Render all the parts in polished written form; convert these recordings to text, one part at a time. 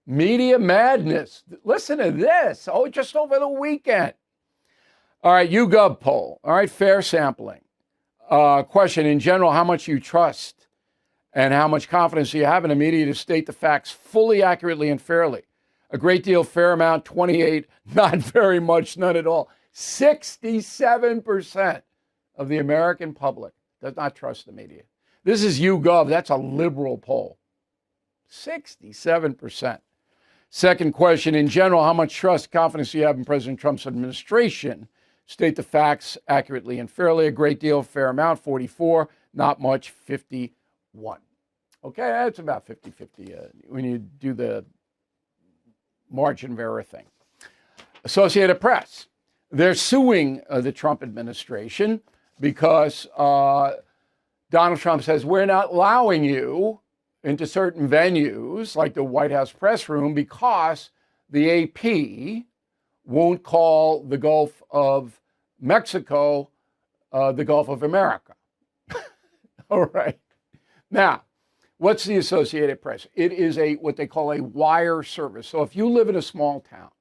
Media madness. Listen to this. Oh, just over the weekend. All right, YouGov poll. All right, fair sampling. Question in general, how much you trust and how much confidence you have in the media to state the facts fully, accurately, and fairly. A great deal, fair amount, 28, not very much, none at all. 67% of the American public does not trust the media. This is YouGov. That's a liberal poll. 67%. Second question, in general, how much trust, confidence do you have in President Trump's administration? State the facts accurately and fairly. A great deal, fair amount, 44. Not much, 51. Okay, that's about 50-50 when you do the margin of error thing. Associated Press. They're suing the Trump administration because Donald Trump says, we're not allowing you into certain venues like the White House press room because the AP won't call the Gulf of Mexico the Gulf of America. All right. Now, what's the Associated Press? It is what they call a wire service. So if you live in a small town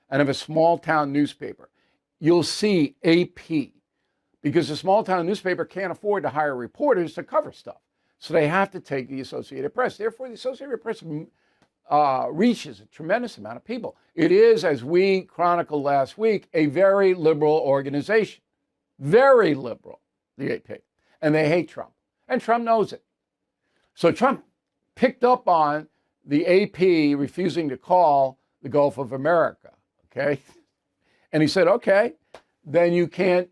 and have a small town newspaper, you'll see AP because the small town newspaper can't afford to hire reporters to cover stuff. So they have to take the Associated Press. Therefore, the Associated Press reaches a tremendous amount of people. It is, as we chronicled last week, a very liberal organization. Very liberal, the AP. And they hate Trump. And Trump knows it. So Trump picked up on the AP refusing to call the Gulf of America, okay? And he said, okay, then you can't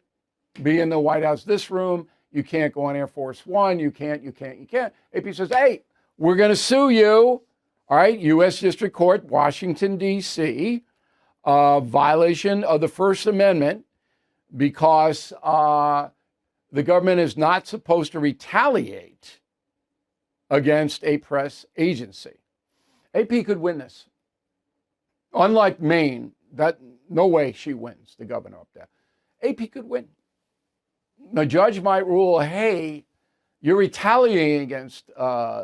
be in the White House this room. You can't go on Air Force One. You can't. AP says, hey, we're going to sue you. All right, U.S. District Court, Washington, D.C., violation of the First Amendment because the government is not supposed to retaliate against a press agency. AP could win this. Unlike Maine, no way she wins, the governor up there. AP could win. The judge might rule, hey, you're retaliating against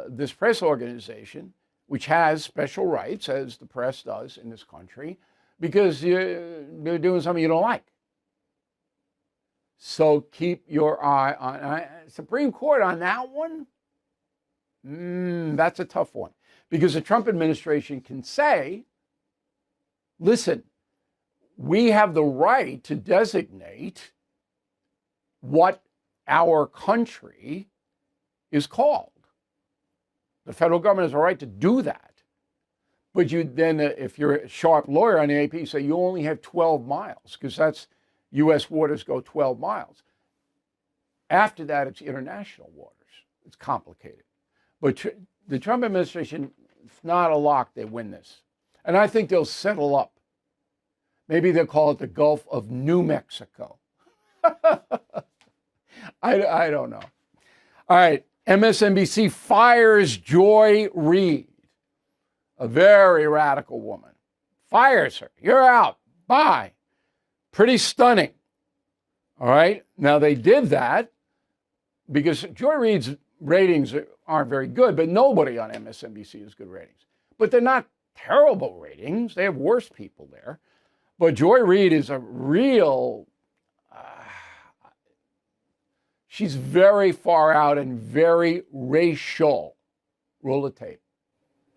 this press organization, which has special rights, as the press does in this country, because they're doing something you don't like. So keep your eye on Supreme Court on that one. That's a tough one, because the Trump administration can say, listen, we have the right to designate what our country is called. The federal government has a right to do that. But you then, if you're a sharp lawyer on the AP, you say you only have 12 miles, because that's U.S. waters go 12 miles. After that, it's international waters. It's complicated. But the Trump administration, it's not a lock they win this. And I think they'll settle up. Maybe they'll call it the Gulf of New Mexico. I don't know. All right. MSNBC fires Joy Reid, a very radical woman. Fires her. You're out. Bye. Pretty stunning. All right. Now, they did that because Joy Reid's ratings aren't very good, but nobody on MSNBC has good ratings. But they're not terrible ratings. They have worse people there. But Joy Reid is a real, she's very far out and very racial. Roll the tape.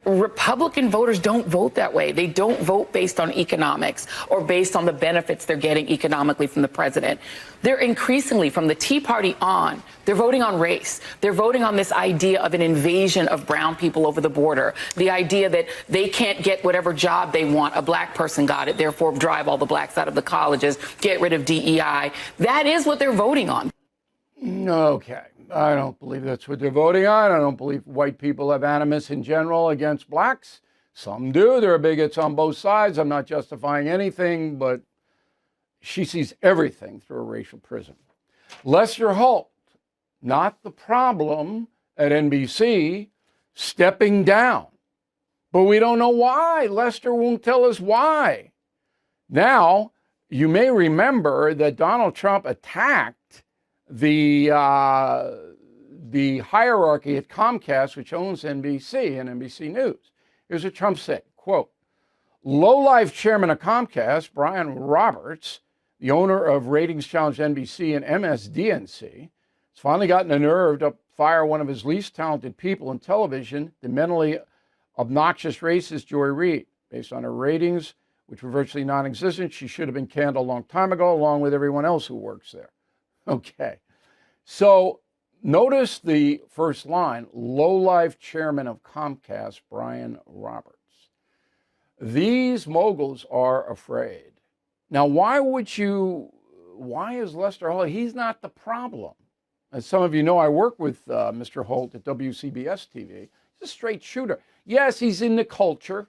Republican voters don't vote that way. They don't vote based on economics or based on the benefits they're getting economically from the president. They're increasingly, from the Tea Party on, they're voting on race. They're voting on this idea of an invasion of brown people over the border. The idea that they can't get whatever job they want. A black person got it, therefore drive all the blacks out of the colleges, get rid of DEI. That is what they're voting on. Okay. I don't believe that's what they're voting on. I don't believe white people have animus in general against blacks. Some do. There are bigots on both sides. I'm not justifying anything, but she sees everything through a racial prism. Lester Holt, not the problem at NBC, stepping down. But we don't know why. Lester won't tell us why. Now, you may remember that Donald Trump attacked the hierarchy at Comcast, which owns NBC and NBC News. Here's what Trump said, Quote, low-life chairman of Comcast, Brian Roberts, the owner of ratings challenge NBC and MSDNC, has finally gotten the nerve to fire one of his least talented people in television, the mentally obnoxious racist Joy Reid. Based on her ratings, which were virtually non-existent, she should have been canned a long time ago, along with everyone else who works there. Okay. So notice the first line, low-life chairman of Comcast, Brian Roberts. These moguls are afraid. Now, why is Lester Holt? He's not the problem. As some of you know, I work with Mr. Holt at WCBS TV. He's a straight shooter. Yes, he's in the culture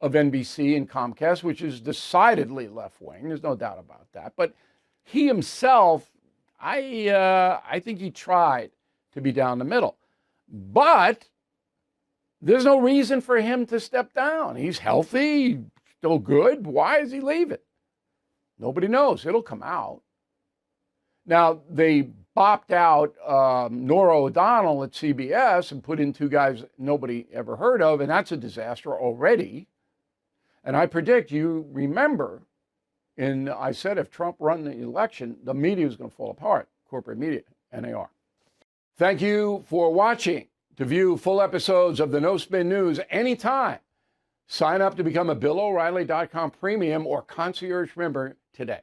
of NBC and Comcast, which is decidedly left-wing. There's no doubt about that. But he himself, I think he tried to be down the middle. But there's no reason for him to step down. He's healthy, still good. Why is he leaving? Nobody knows. It'll come out. Now, they bopped out Nora O'Donnell at CBS and put in two guys nobody ever heard of, and that's a disaster already. And I predict, you remember, I said if Trump won the election, the media is going to fall apart, corporate media, and they are. Thank you for watching. To view full episodes of the No Spin News anytime, sign up to become a BillO'Reilly.com premium or concierge member today.